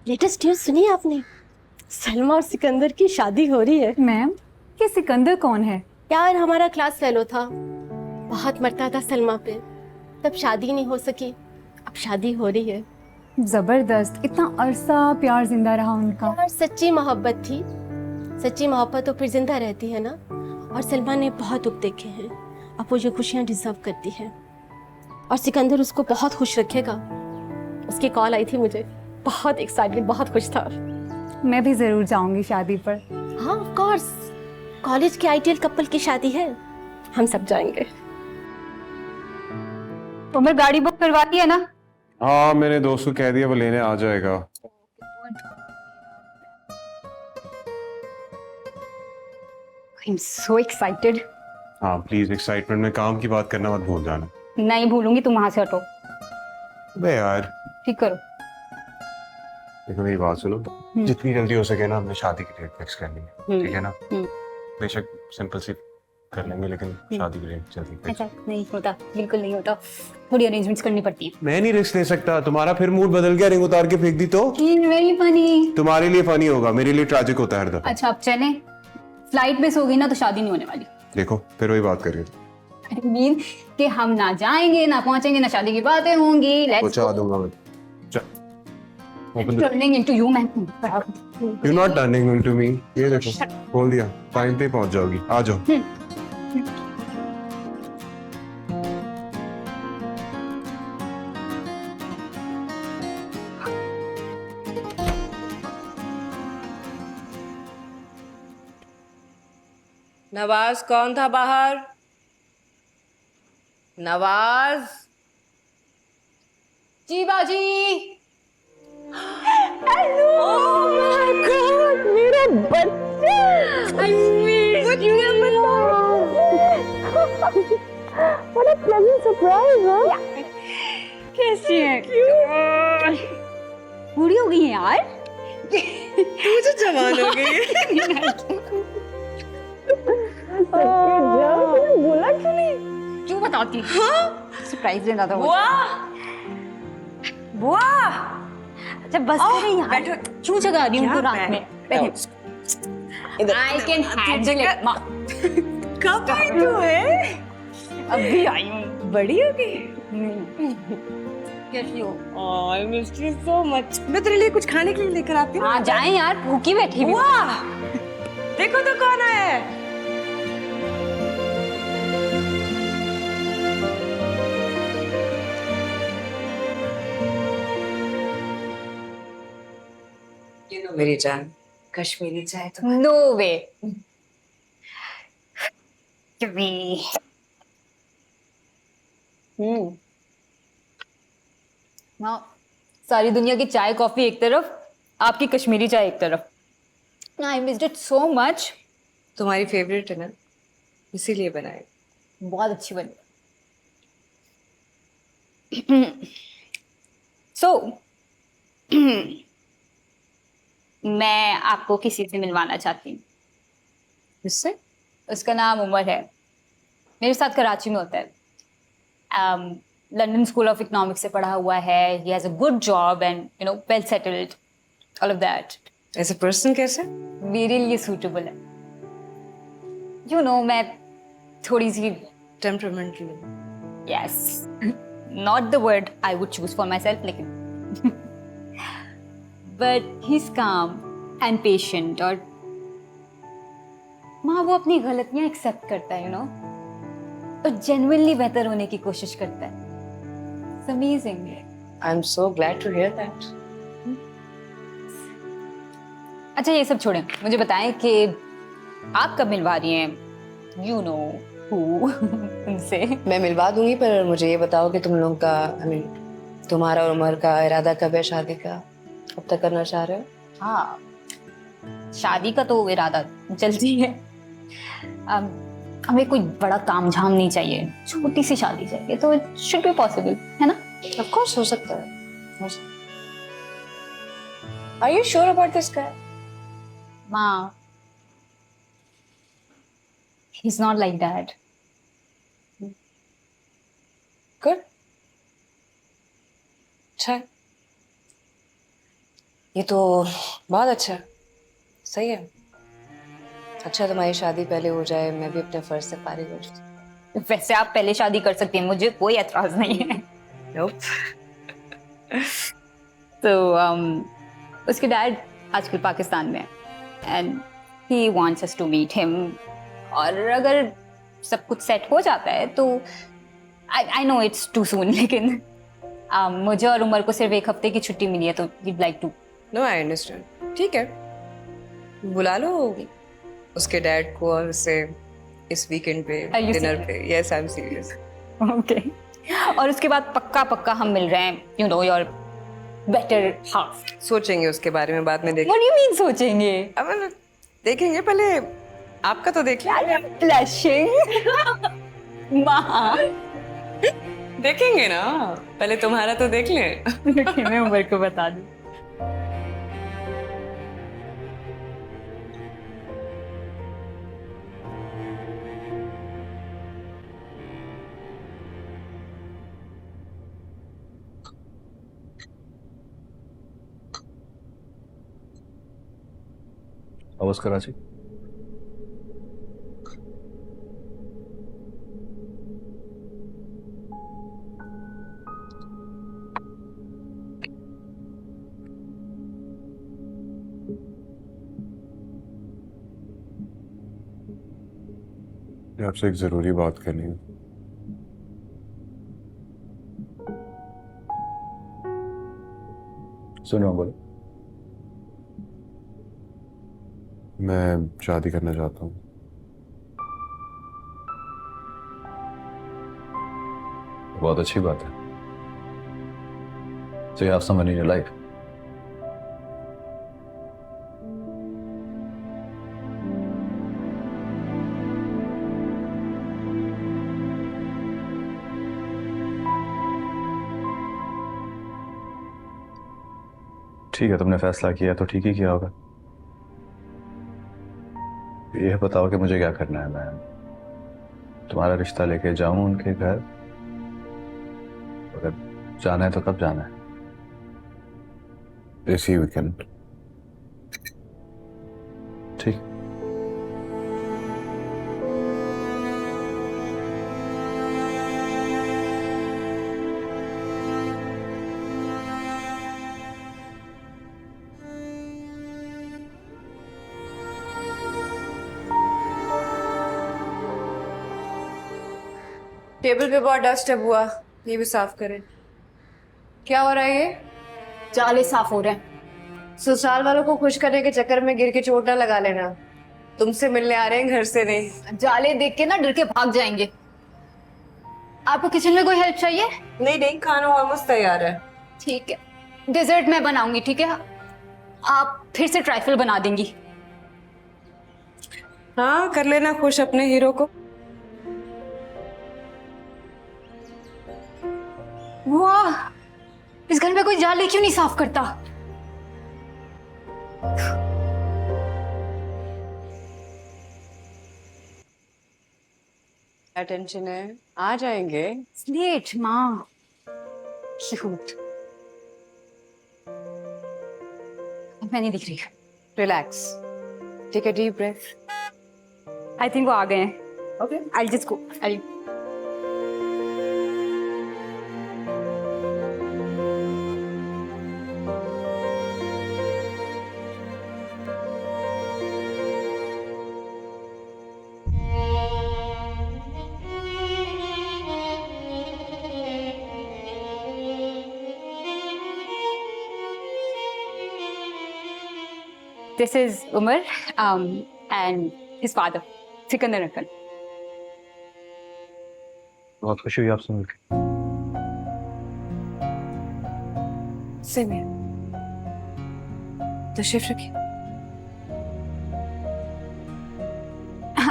Latest news सुनी आपने? सलमा और सिकंदर की शादी हो रही है। मैम, ये सिकंदर कौन है? यार हमारा क्लास फेलो था, बहुत मरता था सलमा पे, तब शादी नहीं हो सकी, अब शादी हो रही है। जबरदस्त, इतना अरसा प्यार जिंदा रहा उनका। यार सच्ची मोहब्बत थी, सच्ची मोहब्बत तो फिर जिंदा रहती है ना। और सलमा ने बहुत दुख देखे हैं, अब वो ये खुशियां डिजर्व करती है और सिकंदर उसको बहुत खुश रखेगा। उसकी कॉल आई थी मुझे, बहुत एक्साइटेड, बहुत खुश था। मैं भी जरूर जाऊंगी शादी पर। हाँ ऑफ कोर्स, कॉलेज के आइडियल कपल की शादी है, हम सब जाएंगे। उमर, गाड़ी बुक करवा दी है ना? हाँ, मैंने दोस्त को कह दिया, वो लेने आ जाएगा। आई एम सो एक्साइटेड। हाँ प्लीज, एक्साइटमेंट में काम की बात करना मत भूल जाना। नहीं भूलूंगी, तुम वहां से हटो। बे यार, ठीक करो। देखो मेरी बात सुनो, जितनी जल्दी हो सके ना हमने शादी की डेट फिक्स कर ली है, ठीक है ना? बेशक सिंपल सी कर लेंगे, लेकिन शादी की डेट जल्दी फिक्स। ऐसा नहीं होता, बिल्कुल नहीं होता, थोड़ी अरेंजमेंट्स करनी पड़ती है। मैं नहीं रिस्क ले सकता, तुम्हारा फिर मूड बदल गया, रिंग उतार के फेंक दी तो? Very funny. तुम्हारे लिए फनी होगा, मेरे लिए ट्रैजिक होता है हर दफा। अच्छा अब चलें, फ्लाइट मिस हो गई ना तो शादी नहीं होने वाली। देखो फिर वही बात करिए। आई मीन कि हम ना जाएंगे ना पहुंचेंगे ना शादी की बातें होंगी। लेट्स पहुंचा दूंगा मैं। Turning into you man. You not turning into me. ये देखो खोल दिया, टाइम पे पहुंच जाओगी, आ जाओ। नवाज कौन था बाहर? नवाज। जी बाजी। हेलो, ओह माय गॉड, मेरा बच्चा। I miss you. What a pleasant surprise. कैसी है? बूढ़ी हो गई है यार। तू तो जवान हो गई। बोला क्यों नहीं? क्यों बताती? हाँ? सरप्राइज देना था। बुआ, बुआ। अच्छा बस करें यार। बैठो। क्यों जगा रही हूँ क्या रात में? I can handle it. माँ कब आई तू है? अभी आई हूँ। बड़ी हो गई। कैसी हो? I miss you so much. मैं तेरे लिए कुछ खाने के लिए लेकर आती हूँ। हाँ जाएं यार, भूखी बैठी हुई हूँ। बुआ, देखो तो कौन आया है। ये लो मेरी जान, कश्मीरी चाय तो। नो वे। कभी हाँ, सारी दुनिया की चाय कॉफी एक तरफ, आपकी कश्मीरी चाय एक तरफ। I missed it so much. तुम्हारी फेवरेट है ना, इसीलिए बनाए। बहुत अच्छी बनी। सो मैं आपको किसी से मिलवाना चाहती हूँ। इससे? उसका नाम उमर है, मेरे साथ कराची में होता है। लंदन स्कूल ऑफ इकोनॉमिक्स से पढ़ा हुआ है। He has a good job and you know well settled, all of that. As a person कैसे? मेरे लिए सूटेबल है। यू नो मैं थोड़ी सी temperamentally. Yes, not the word I would choose for माई सेल्फ, लेकिन but he is calm and patient. और माँ वो अपनी गलतियां एक्सेप्ट करता है, यू नो, और जेन्युइनली बेहतर होने की कोशिश करता है। It's amazing. I am so glad to hear that. अच्छा ये सब छोड़ें, मुझे बताएं कि आप कब मिलवा रही हैं यू नो हु उनसे? मैं मिलवा दूंगी, पर मुझे ये बताओ कि तुम लोग का, आई मीन तुम्हारा और उमर का इरादा कब है शादी का? कब तक करना चाह रहे हो? हाँ, शादी का तो इरादा जल्दी है। हमें कोई बड़ा तामझाम नहीं चाहिए, छोटी सी शादी चाहिए, तो इट शुड बी पॉसिबल, है ना? ऑफ कोर्स हो सकता है। Are you sure about this guy? माँ, he's not like that. Good. अच्छा। ये तो बहुत अच्छा है, सही है। अच्छा तुम्हारी शादी पहले हो जाए, मैं भी अपने फर्ज से फारिग हो जाऊँ। वैसे आप पहले शादी कर सकती हैं, मुझे कोई एतराज नहीं है। Nope. तो उसके डैड आजकल पाकिस्तान में है and he wants us to meet him. और अगर सब कुछ सेट हो जाता है तो I know it's too soon, लेकिन मुझे और उमर को सिर्फ 1 हफ्ते की छुट्टी मिली है, तो we'd like to. No I understand, ठीक है, बुला लो उसके डैड को और उसे इस वीकेंड पे Are you डिनर serious? पे। Yes I am serious. Okay. और उसके बाद पक्का पक्का हम मिल रहे हैं, you know your better half. सोचेंगे उसके बारे में बाद में, व्हाट डू यू मीन सोचेंगे? अब देखेंगे, पहले आपका तो देख लें। ब्लशिंग। माँ देखेंगे ना, पहले तुम्हारा तो देख लें। मैं उमर को बता दूं। वापस कराची। आपसे एक जरूरी बात करनी है। सुनो बोलो। मैं शादी करना चाहता हूँ। बहुत अच्छी बात है। So you have someone in your life. ठीक है, तुमने फैसला किया तो ठीक ही किया होगा। यह बताओ कि मुझे क्या करना है। मैं तुम्हारा रिश्ता लेके जाऊं उनके घर? अगर जाना है तो कब जाना है? इसी वीकेंड। ठीक। टेबल पे बहुत डस्ट है बुआ, ये भी साफ करें। क्या हो रहा है ये? जाले साफ हो रहे हैं। ससुराल वालों को खुश करने के चक्कर में गिर के चोट ना लगा लेना। तुमसे मिलने आ रहे हैं, घर से नहीं। जाले देख के ना डर के भाग जाएंगे। आपको किचन में कोई हेल्प चाहिए? नहीं नहीं, खाना ऑलमोस्ट तैयार है। ठीक है, डेजर्ट मैं बनाऊंगी, ठीक है? आप फिर से ट्राइफल बना देंगी। हाँ, कर लेना खुश अपने हीरो को। वाह, इस घर में कोई जाले क्यों नहीं साफ करता? अटेंशन है, आ जाएंगे। स्लेट माँ, क्यूट। मैं नहीं दिख रही। Relax, take a deep breath. I think वो आ गए हैं। Okay, I just go. I This is Umar and his father, Sikandar Uncle. बहुत खुशी हुई आपसे मिलकर। सेम है। तशरीफ रखिए।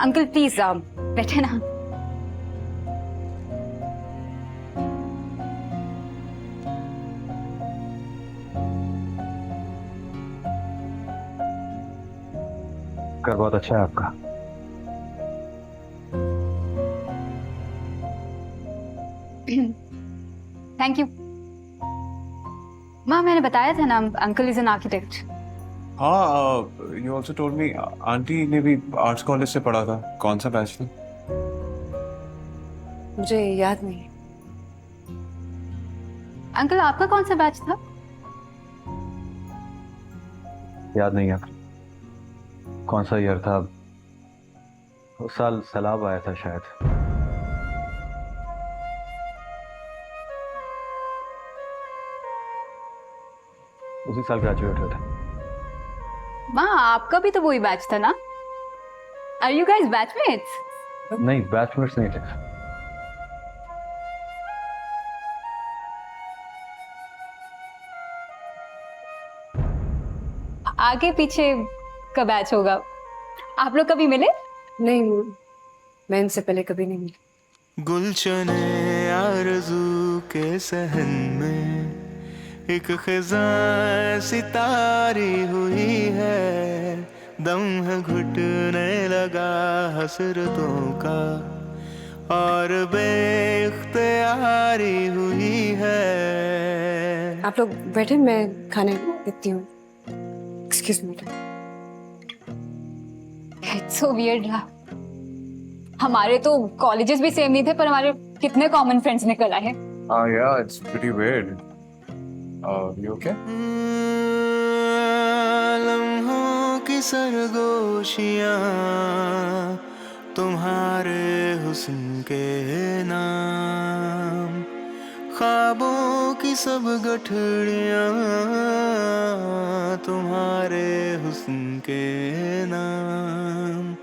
अंकल प्लीज बैठे ना। घर बहुत अच्छा है आपका। Thank you. माँ मैंने बताया था ना, अंकल इज एन आर्किटेक्ट। हाँ, you also told me aunty ने भी आर्ट्स कॉलेज से पढ़ा था। कौन सा बैच था? मुझे याद नहीं। अंकल आपका कौन सा बैच था? याद नहीं है कौन सा ईयर था। उस साल सैलाब आया था शायद। उसी साल ग्रेजुएट हुए थे। माँ आपका भी तो वही बैच था ना? Are you guys batchmates? नहीं, बैचमेट्स नहीं थे। आगे पीछे का बैच होगा। आप लोग कभी मिले? नहीं, मैं इनसे पहले कभी नहीं मिली। गुलशने आरज़ू के सहन में एक ख़ज़ां सितारी हुई है, दम है घुटने लगा हसरतों का और बेख्तियारी हुई है। आप लोग बैठे, मैं खाने देती हूँ। Excuse me. It's so weird. हमारे तो कॉलेजेस भी सेम नहीं थे, पर हमारे कितने कॉमन फ्रेंड्स निकल आए हैं। Yeah, it's pretty weird. You okay? लम्हों की सरगोशियाँ तुम्हारे हुस्न के नाम, ख्वाबों की सब गठड़ियाँ तुम्हारे हुस्न के नाम।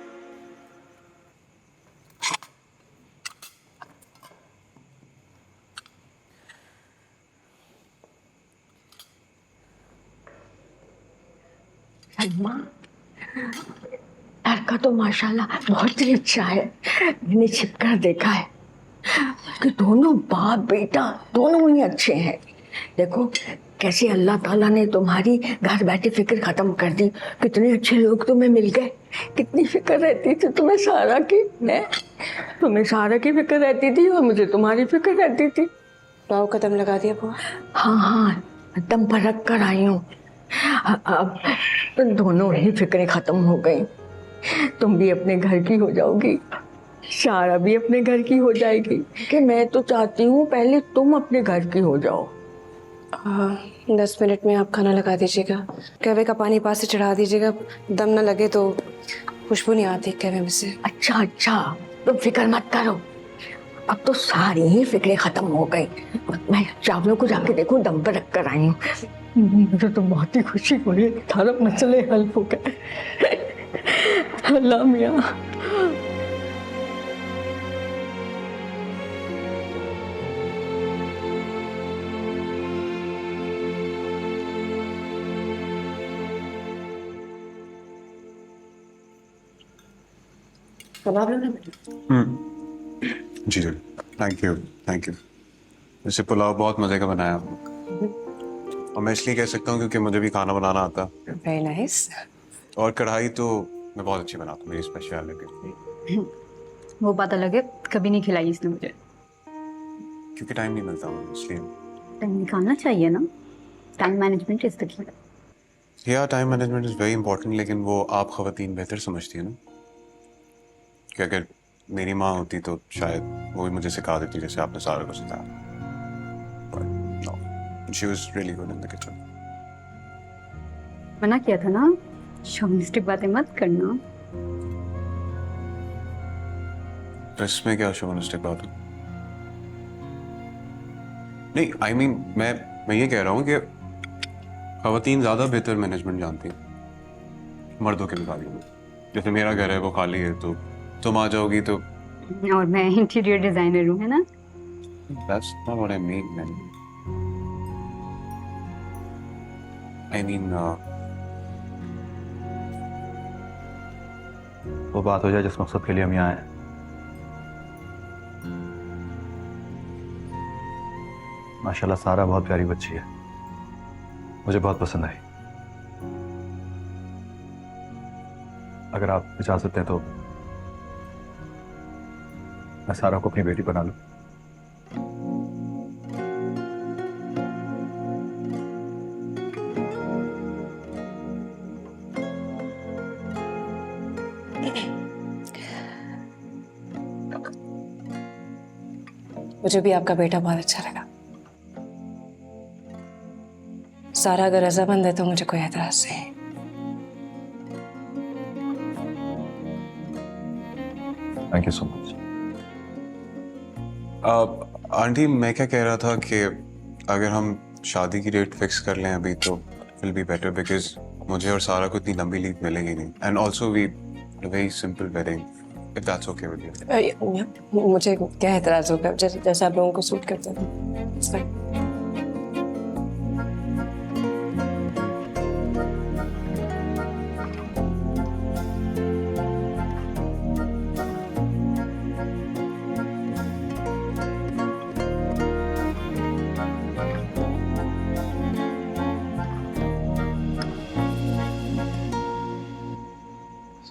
सलमा, लड़का तो माशाल्लाह बहुत ही अच्छा है। मैंने छिपकर देखा है कि दोनों बाप बेटा दोनों ही अच्छे हैं। देखो कैसे अल्लाह ताला ने तुम्हारी घर बैठे फिक्र खत्म कर दी। कितने अच्छे लोग तुम्हें मिल गए। कितनी फिक्र रहती थी तुम्हें सारा की, है? तुम्हें सारा की फिक्र रहती थी और मुझे तुम्हारी फिक्र रहती थी। पाँव कदम लगा दिया बुआ? हाँ हाँ, दम पर रख कर आई हूँ। अब दोनों ही फिक्रें खत्म हो गई। तुम भी अपने घर की हो जाओगी, सारा भी अपने घर की हो जाएगी। कि मैं तो चाहती हूँ पहले तुम अपने घर की हो जाओ। 10 मिनट में आप खाना लगा दीजिएगा। कहवे का पानी पास से चढ़ा दीजिएगा, दम न लगे तो खुशबू नहीं आती कहवे में से। अच्छा अच्छा, तुम फिक्र मत करो, अब तो सारी ही फिक्रें खत्म हो गई। मैं चावलों को जाके देखूं, दम पर रख कर आई हूँ। मुझे तो बहुत ही खुशी हुई, थारा मसले हल हो गए। अल्लाह मियाँ। कबाब लोग जी थैंक यू थैंक यू। वैसे पुलाव बहुत मजे का बनाया आपने, और मैं इसलिए कह सकता हूँ क्योंकि मुझे भी खाना बनाना आता। Very nice. और कढ़ाई तो मैं बहुत अच्छी बनाता हूँ, मेरी स्पेशलिटी। वो बात अलग है, कभी नहीं खिलाई इसने मुझे। क्योंकि टाइम नहीं मिलता मुझे, इसलिए। टाइम निकालना चाहिए ना, time management is the key. या time management is very important, लेकिन वो आप खवातीन बेहतर समझती है ना। कि अगर मेरी माँ होती तो शायद वो भी मुझे सिखा देती जैसे आपने सारा को सिखाया। She was really good in the kitchen. मना किया था ना, शोविनिस्टिक बातें मत करना। तो इसमें क्या शोविनिस्टिक बात है? नहीं, I mean, मैं ये कह रहा हूँ कि खवातीन ज्यादा बेहतर मैनेजमेंट जानती हैं मर्दों के मुकाबले में। जैसे मेरा घर है वो खाली है, तो तुम आ जाओगी तो। और मैं इंटीरियर डिजाइनर हूँ, है ना? That's not what I mean, man. I mean, वो बात हो जाए जिस मकसद के लिए हम यहाँ आए। माशाल्लाह सारा बहुत प्यारी बच्ची है, मुझे बहुत पसंद आई। अगर आप इजाजत दें तो मैं सारा को अपनी बेटी बना लूं। मुझे भी आपका बेटा बहुत अच्छा लगा। सारा अगर रजामंद है तो मुझे कोई एतराज नहीं। Thank you so much. Aunty मैं क्या कह रहा था कि अगर हम शादी की डेट फिक्स कर लें अभी तो विल बी बेटर, बिकॉज मुझे और सारा को इतनी लंबी लीव मिलेगी नहीं, and also we very simple wedding, if that's okay with you. मुझे क्या एतराज होगा, जैसा आप लोगों को सूट करते हैं। It's fine.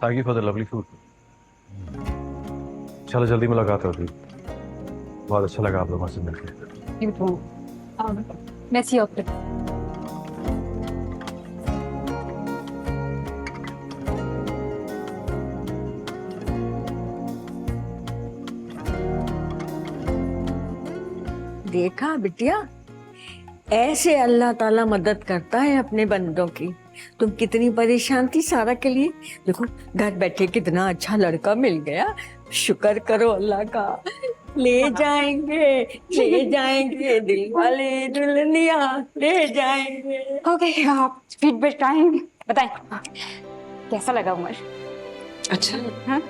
Thank you for the lovely food. चलो जल्दी मुलाकात होगी। बहुत अच्छा लगा आप लोगों से मिलकर। You too. Merci आपके। देखा बिटिया, ऐसे अल्लाह ताला मदद करता है अपने बंदों की। तुम कितनी परेशान थी सारा के लिए, देखो घर बैठे कितना अच्छा लड़का मिल गया। शुक्र करो अल्लाह का। ले जाएंगे दिल वाले दुल्हनिया ले जाएंगे। ओके, आप फीडबैक टाइम बताएं, कैसा लगा उमर? अच्छा। हाँ?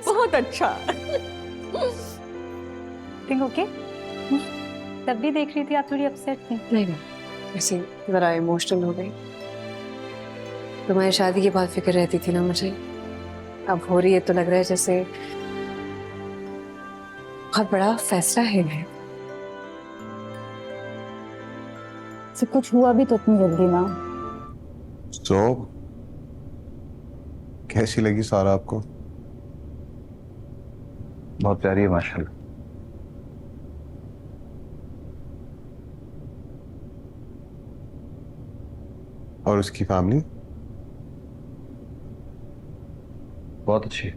बहुत अच्छा। Think okay? तब भी देख रही थी आप थोड़ी अपसेट थी। नहीं, ऐसे जरा इमोशनल हो गई। तुम्हारी शादी की बहुत फिक्र रहती थी ना मुझे, अब हो रही है तो लग रहा है जैसे बहुत बड़ा फैसला है ये। सब कुछ हुआ भी तो इतनी जल्दी ना। तो कैसी लगी सारा आपको? बहुत प्यारी है माशाल्लाह। और उसकी फैमिली? बहुत अच्छी है।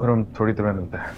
और हम थोड़ी देर में मिलते हैं।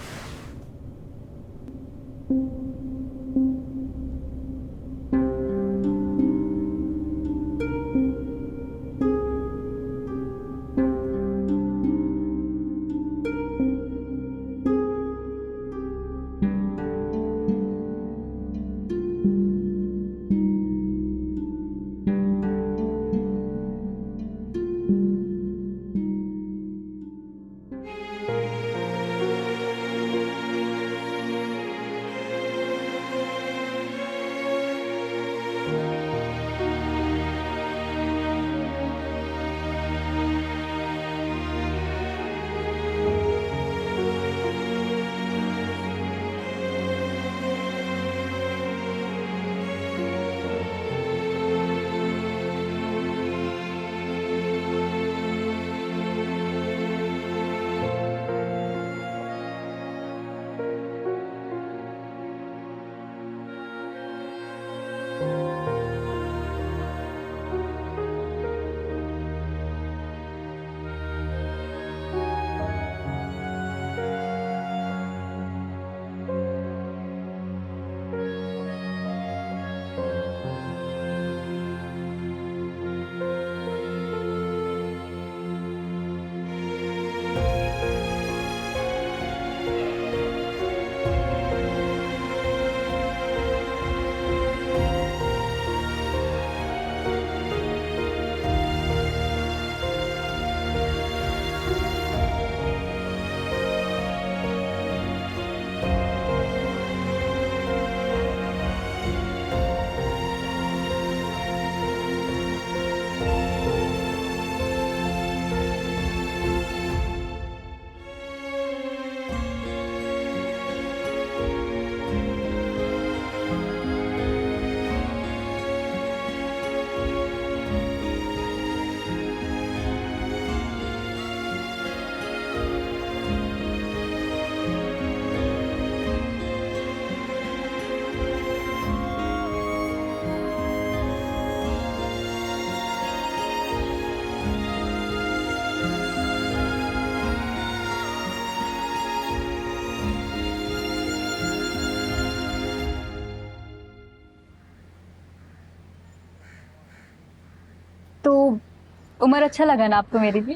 उमर अच्छा लगा ना आपको मेरी भी?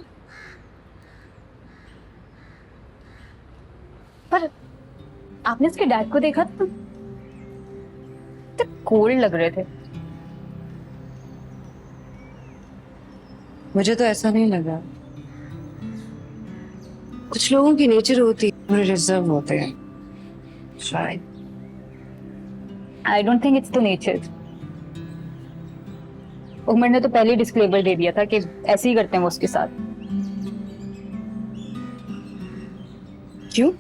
पर आपने उसके डैड को देखा तो कोल्ड लग रहे थे। मुझे तो ऐसा नहीं लगा। कुछ लोगों की नेचर होती है, थोड़े रिजर्व होते हैं शायद। I don't think it's the nature. Umar ने तो पहले डिस्क्लेमर दे दिया था कि ऐसे ही करते हैं वो उसके साथ। क्यों?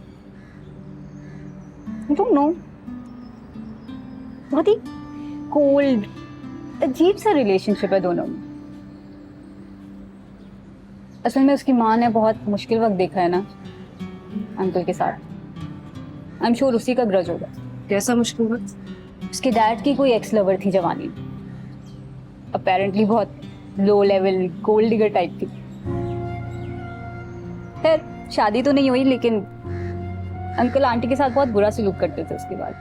आई डोंट नो, बहुत ही कोल्ड अजीब सा रिलेशनशिप है दोनों में। असल में उसकी माँ ने बहुत मुश्किल वक्त देखा है ना अंकल के साथ। आई एम श्योर उसी का ग्रज होगा। कैसा मुश्किल वक्त? उसके डैड की कोई एक्स लवर थी जवानी में, अपेरेंटली बहुत low level gold digger type थी। खैर शादी तो नहीं हुई, लेकिन अंकल आंटी के साथ बहुत बुरा सलूक करते थे उसके बाद।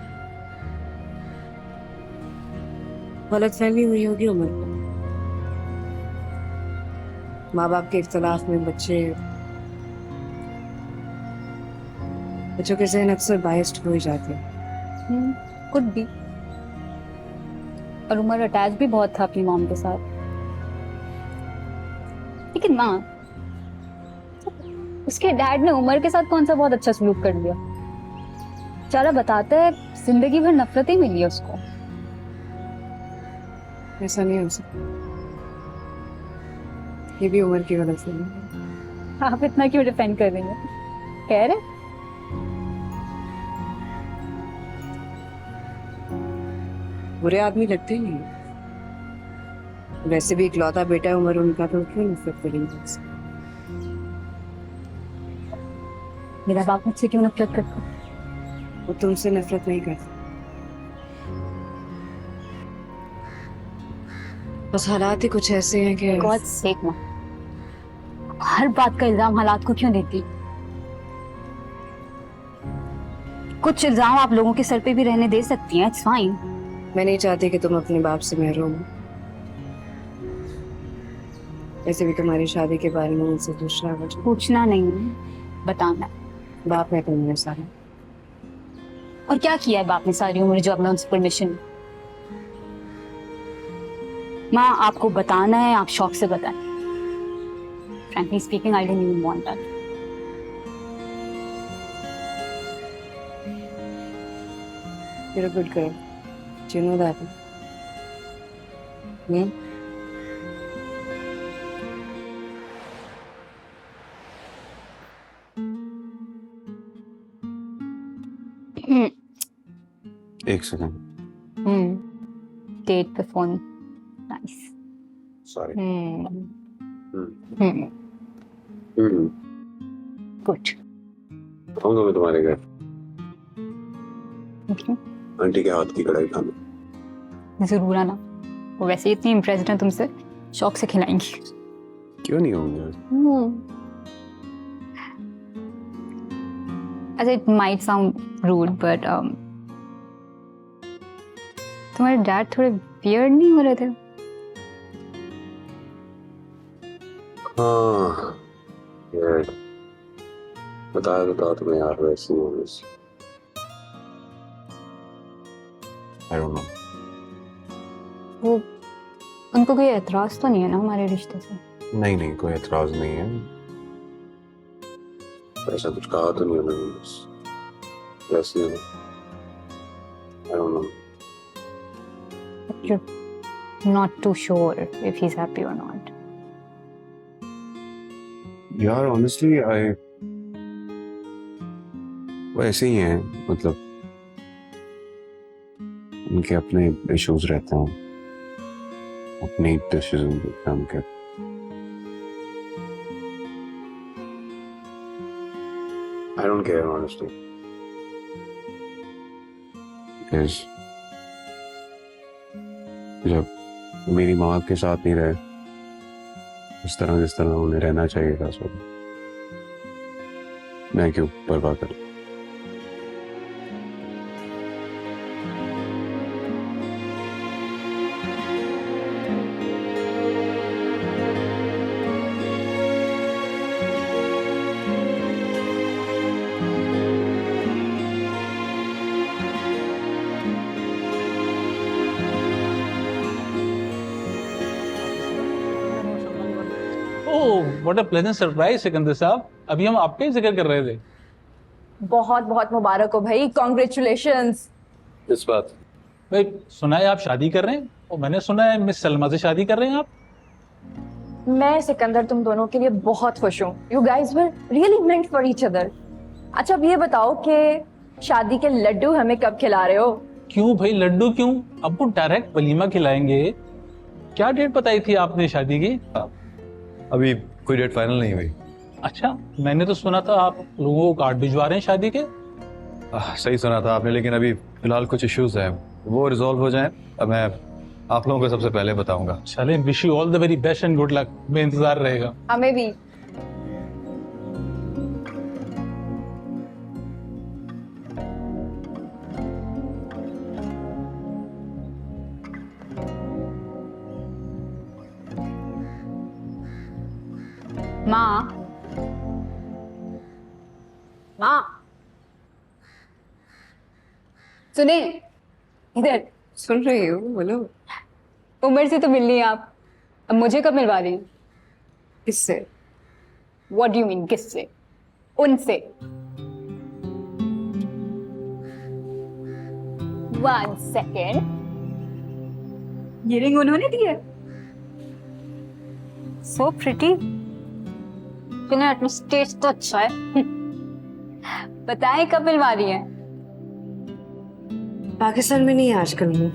गलतफहमी हुई होगी उम्र को। माँ बाप के इख्तलाफ में बच्चों के जहन अक्सर बायस्ड हो ही जाते हैं। कुछ भी। और उमर अटैच भी बहुत था अपनी मॉम के साथ। लेकिन माँ, उसके डैड ने उमर के साथ कौन सा बहुत अच्छा सलूक कर दिया? बेचारा बताता है जिंदगी भर नफरत ही मिली है उसको। ऐसा नहीं हो सकता, ये भी उम्र की गलतफहमी है। आप इतना क्यों डिफेंड कर रही हैं? कह रहे बुरे आदमी लगते ही नहीं। वैसे भी इकलौता बेटा है उमर उनका, तो क्यों नफरत करेंगे उससे? मेरा बाप मुझसे क्यों नफरत करता? वो तुमसे नफरत नहीं करता, बस हालात ही कुछ ऐसे हैं कि गॉड सेक माँ, हर बात का इल्जाम हालात को क्यों देती? कुछ इल्जाम आप लोगों के सर पे भी रहने दे सकती हैं, इट्स फाइन। मैं नहीं चाहती कि तुम अपने बाप से महरूम हो। वैसे भी तुम्हारी शादी के बारे में मुझसे दूसरा वजह पूछना नहीं, बताना। बाप है तुम्हारे सारे। और क्या किया है बाप ने सारी उम्र जो अपना उनसे परमिशन? माँ आपको बताना है, आप शौक से बताएं। Frankly speaking I don't even want that. You're a good girl. Do you know that? Hmm? एक सेकंड। डेट पे फोन। नाइस। सॉरी। गुड। आऊंगा मैं तुम्हारे घर आंटी के हाथ की कढ़ाई खाने। जरूर आना, वो वैसे ही इतनी इम्प्रेस्ड हैं तुमसे, शौक से खिलाएंगी। क्यों नहीं होंगे? अच्छा, it might sound rude but तुम्हारे डैड थोड़े वियर्ड नहीं हो रहे थे? हाँ यार, बताया तो था तुम्हें यार, वैसे ही होंगे। I don't know. वो उनको कोई एतराज तो नहीं है ना हमारे रिश्ते से? नहीं नहीं, कोई एतराज नहीं है। ऐसा कुछ कहा तो नहीं है मैंने, बस वैसे ही। I don't know. You're not too sure if he's happy or not. यार ऑनेस्टली वो ऐसे ही हैं, मतलब उनके अपने इश्यूज रहते हैं, अपने डिसीजन होते हैं उनके। I don't care honestly, because जब मेरी माँ के साथ नहीं रहे जिस तरह उन्हें रहना चाहिए था, सब मैं क्यों परवाह करूं? Oh what a pleasant surprise Sikandar साहब, अभी हम आपका ही जिक्र कर रहे थे। बहुत बहुत मुबारक हो भाई, कॉन्ग्रेचुलेशंस। इस बात भाई सुना है आप शादी कर रहे हैं, और मैंने सुना है मिस सलमा से शादी कर रहे हैं आप। मैं सिकंदर तुम दोनों के लिए बहुत खुश हूँ। You guys were really meant for each other. अच्छा अब ये बताओ कि शादी के लड्डू हमें कब खिला रहे हो? क्यों भाई लड्डू क्यों, आपको डायरेक्ट वलीमा खिलाएंगे। क्या डेट बताई थी आपने शादी की? अभी कोई डेट फाइनल नहीं हुई। अच्छा मैंने तो सुना था आप लोगों को कार्ड भिजवा रहे हैं शादी के। सही सुना था आपने, लेकिन अभी फिलहाल कुछ इश्यूज हैं, वो रिजॉल्व हो जाएं अब मैं आप लोगों को सबसे पहले बताऊंगा। चले, wish you all the very best and good luck, में इंतजार रहेगा। हमें भी। माँ, माँ सुने इधर। सुन रही हो, बोलो। उमर से तो मिलनी है आप, अब मुझे कब मिलवा रही हैं? किससे? What do you mean किससे? उनसे। One second. ये रिंग उन्होंने दी है? So pretty. कितना एटमॉस्फेयर तो अच्छा है। बताएं कब मिलवा रही हैं? पाकिस्तान में नहीं है आजकल वो,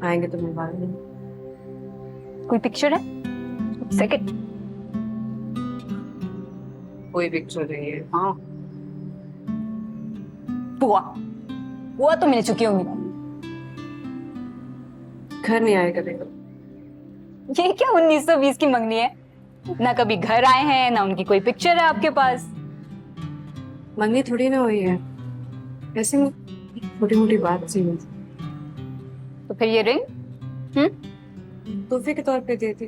आएंगे तो मिलवा देंगे। कोई पिक्चर है? सेकंड। कोई पिक्चर नहीं है। हाँ। बुआ, बुआ तो मिल चुकी होंगी। घर नहीं आए करेगा। ये क्या 1920 की मंगनी है? ना कभी घर आए हैं, ना उनकी कोई पिक्चर है आपके पास। मंगनी थोड़ी ना हुई है, ऐसे छोटी मोटी बात सी है। तो फिर ये रिंग? तोहफे के तौर पे दे दी।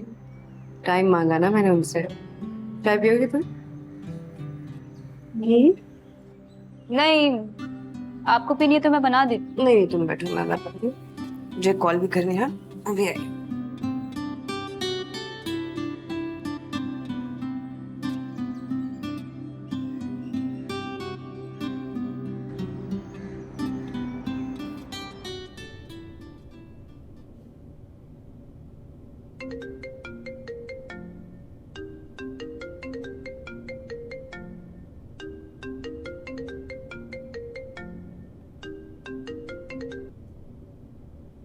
टाइम मांगा ना मैंने उनसे। चाय पियोगी तुम? नहीं, आपको पीनी है तो मैं बना देती। नहीं तुम बैठो, मैं बताती हूँ। मुझे कॉल भी करनी है, अभी आई।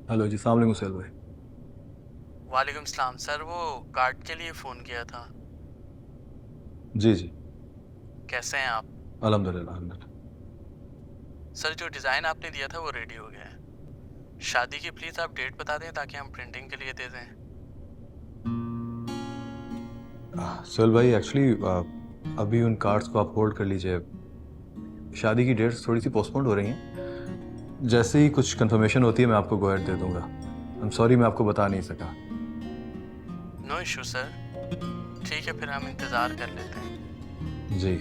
हेलो जी, सलाम अलैकुम सैल भाई। वालेकुम सलाम सर, वो कार्ड के लिए फ़ोन किया था। जी जी, कैसे हैं आप? अल्हम्दुलिल्लाह अल्हम्दुलिल्लाह। सर जो डिज़ाइन आपने दिया था वो रेडी हो गया है। शादी की प्लीज़ आप डेट बता दें ताकि हम प्रिंटिंग के लिए दे दें। सैल भाई एक्चुअली अभी उन कार्ड्स को आप होल्ड कर लीजिए, शादी की डेट्स थोड़ी सी पोस्टपोन्ड हो रही हैं। जैसे ही कुछ कंफर्मेशन होती है मैं आपको गो अहेड दे दूंगा। आई एम सॉरी मैं आपको बता नहीं सका। नो इशू सर, ठीक है फिर हम इंतज़ार कर लेते हैं। जी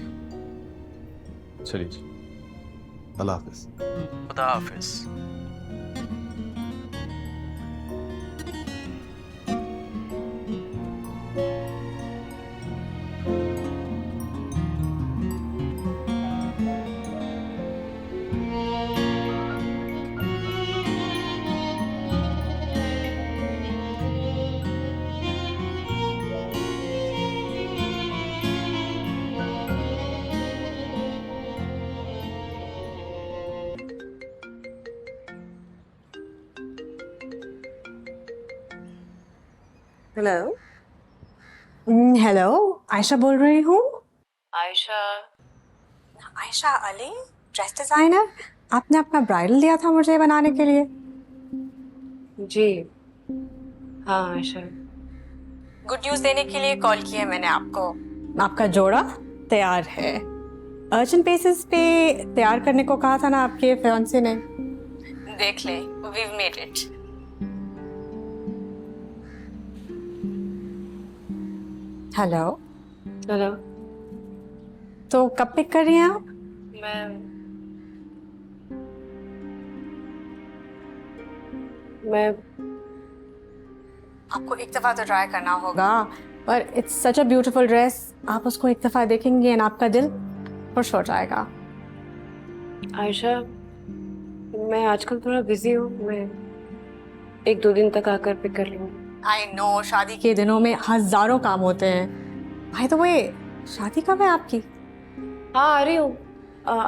चलिए जी, अल्लाह हाफिज़। खुदा हाफिज़। हेलो। हेलो, आयशा बोल रही हूँ। आयशा? Ayesha Ali, dress designer. आपने अपना ब्राइडल दिया था मुझे बनाने के लिए। जी हाँ आयशा। गुड न्यूज़ देने के लिए कॉल किया मैंने आपको। आपका जोड़ा तैयार है। अर्जेंट बेसिस पे तैयार करने को कहा था ना आपके फियांसे ने। देख ले, we made it. Hello. Hello. तो कब पिक कर रही हैं आप? मैं आपको एक दफा तो ट्राई करना होगा। पर it's such a beautiful dress, आप उसको एक दफ़ा देखेंगे एंड आपका दिल खुश हो जाएगा। आयशा, मैं आजकल थोड़ा बिजी हूँ, मैं 1-2 दिन तक आकर पिक कर लूँगी। आई नो, शादी के दिनों में हज़ारों काम होते हैं। भाई तो वो शादी कब है आपकी? हाँ, आ रही हूँ।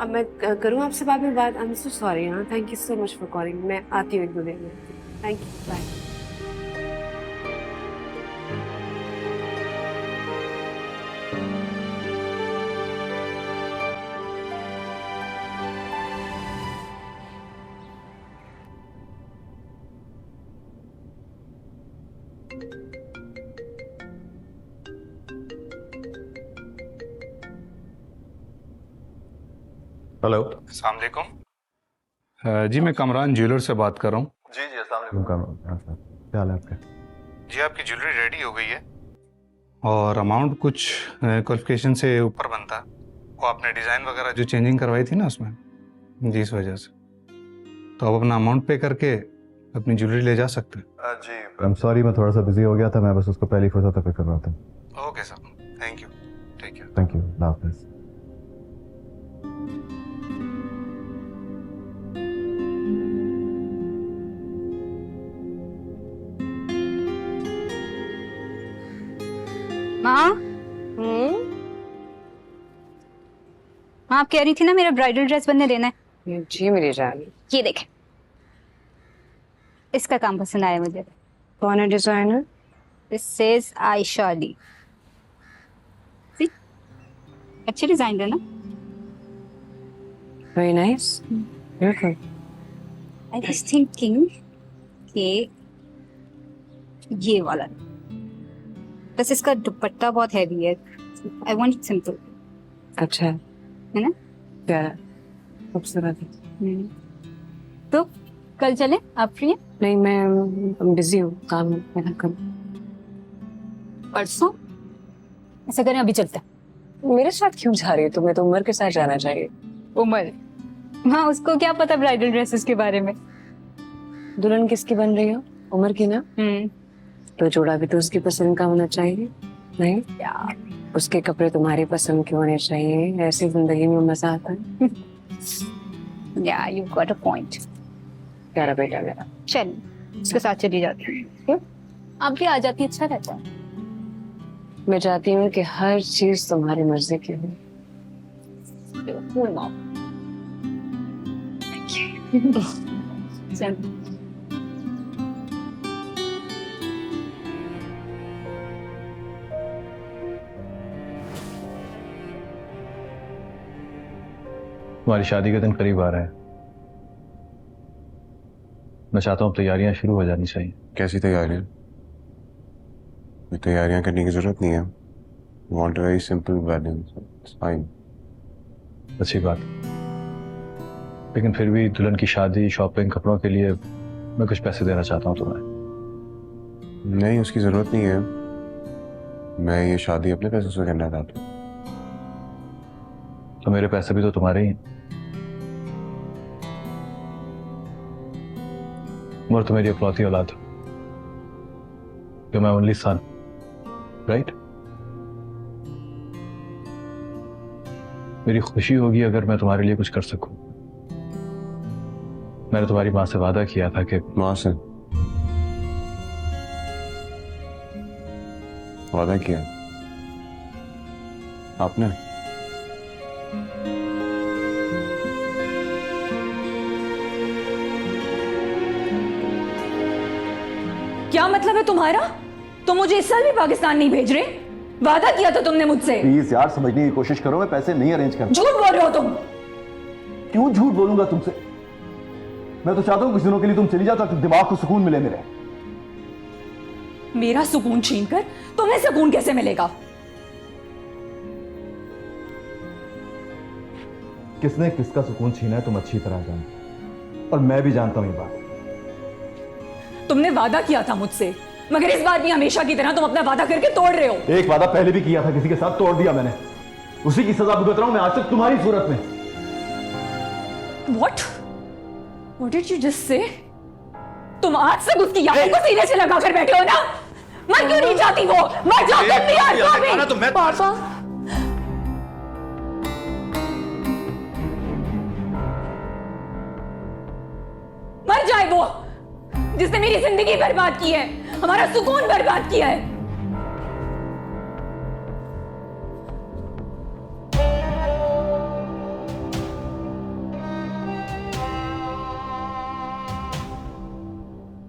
मैं करूँ आपसे बाद में बात? I am so sorry. हाँ, thank you so much for calling. मैं आती हूँ 1-2 दिन में। Thank you, bye. हेलो। अस्सलाम वालेकुम। जी मैं कमरान ज्वेलर से बात कर रहा हूँ। जी जी, अस्सलाम वालेकुम कमरान साहब, क्या हाल है आपका? जी आपकी ज्वेलरी रेडी हो गई है और अमाउंट कुछ क्वालिफिकेशन से ऊपर बनता है। वो आपने डिज़ाइन वगैरह जो चेंजिंग करवाई थी ना उसमें, जी इस वजह से तो आप अपना अमाउंट पे करके अपनी ज्वेलरी ले जा सकते हैं। जी आई एम सॉरी, मैं थोड़ा सा बिजी हो गया था, मैं बस उसको पहली फुर्सत पे कर रहा था। Okay sir, thank you, take care. Thank you, अल्लाह हाफिज़। माँ, हाँ आप कह रही थी ना मेरा ब्राइडल ड्रेस बनने देना है। जी मेरी जान। ये देखें, इसका काम पसंद आया मुझे। कौन है designer? This says Ayesha Ali. अच्छी डिजाइन है ना? वेरी नाइस, बिल्कुल। आई वाज थिंकिंग कि ये वाला, बस इसका दुपट्टा बहुत हैवी है। I want it simple. अच्छा है ना? प्यारा, खूबसूरत है। तो कल चले, आप फ्री हैं? नहीं, मैं बिजी हूँ, काम मेरा कम। परसों ऐसा करें, अभी चलते हैं। मेरे साथ क्यों जा रही है? तुम्हें तो उमर के साथ जाना चाहिए। उमर? हाँ, उसको क्या पता ब्राइडल ड्रेसेस के बारे में। दुल्हन किसकी बन रही हो? उमर की ना? तो जोड़ा भी तो उसकी पसंद का होना चाहिए, नहीं? यार उसके कपड़े तुम्हारी पसंद के होने चाहिए, ऐसी जिंदगी में मजा आता है। या यू गॉट अ पॉइंट। प्यारा बेटा मेरा। चल, उसके साथ चली जाती हूँ। आप भी आ जाती, अच्छा रहता है। मैं चाहती हूँ कि हर चीज तुम्हारी मर्जी की हो। चल। तुम्हारी शादी के दिन करीब आ रहे हैं, मैं चाहता हूँ तैयारियां शुरू हो जानी चाहिए। कैसी तैयारियां? कोई तैयारियां करने की जरूरत नहीं है। Want a very simple wedding, it's fine. अच्छी बात, लेकिन फिर भी दुल्हन की शादी, शॉपिंग, कपड़ों के लिए मैं कुछ पैसे देना चाहता हूँ तुम्हें। नहीं, उसकी जरूरत नहीं है। मैं ये शादी अपने पैसों से करना चाहता हूँ। तो मेरे पैसे भी तो तुम्हारे ही हैं। और तो मेरी इकलौती औलाद हो, मैं ओनली सन, राइट? मेरी खुशी होगी अगर मैं तुम्हारे लिए कुछ कर सकूं। मैंने तुम्हारी माँ से वादा किया था कि माँ से वादा किया आपने? क्या मतलब है तुम्हारा? तुम मुझे इस साल भी पाकिस्तान नहीं भेज रहे? वादा किया था तुमने मुझसे। प्लीज यार समझने की कोशिश करो, मैं पैसे नहीं अरेंज कर। झूठ बोल रहे हो तुम। क्यों झूठ बोलूंगा तुमसे? मैं तो चाहता हूं कुछ दिनों के लिए तुम चली जाओ ताकि दिमाग को सुकून मिले मेरे। मेरा सुकून छीनकर तुम्हें सुकून कैसे मिलेगा? किसने किसका सुकून छीना है तुम अच्छी तरह जानते, और मैं भी जानता हूं ये बात। तुमने वादा किया था मुझसे, मगर इस बार भी हमेशा की तरह तुम अपना वादा करके तोड़ रहे हो। एक वादा पहले भी किया था, किसी के साथ तोड़ दिया मैंने, उसी की सजा भुगत रहा हूं मैं आज तक तुम्हारी सूरत में। What? What did you just say? तुम आज तक उसकी यादों को सीने से लगा कर बैठे हो ना? मर क्यों नहीं जाती वो? मर जाओ तुम भी और वो भी। तो मैं पापा मर जाए वो जिसने मेरी जिंदगी बर्बाद की है, हमारा सुकून बर्बाद किया है।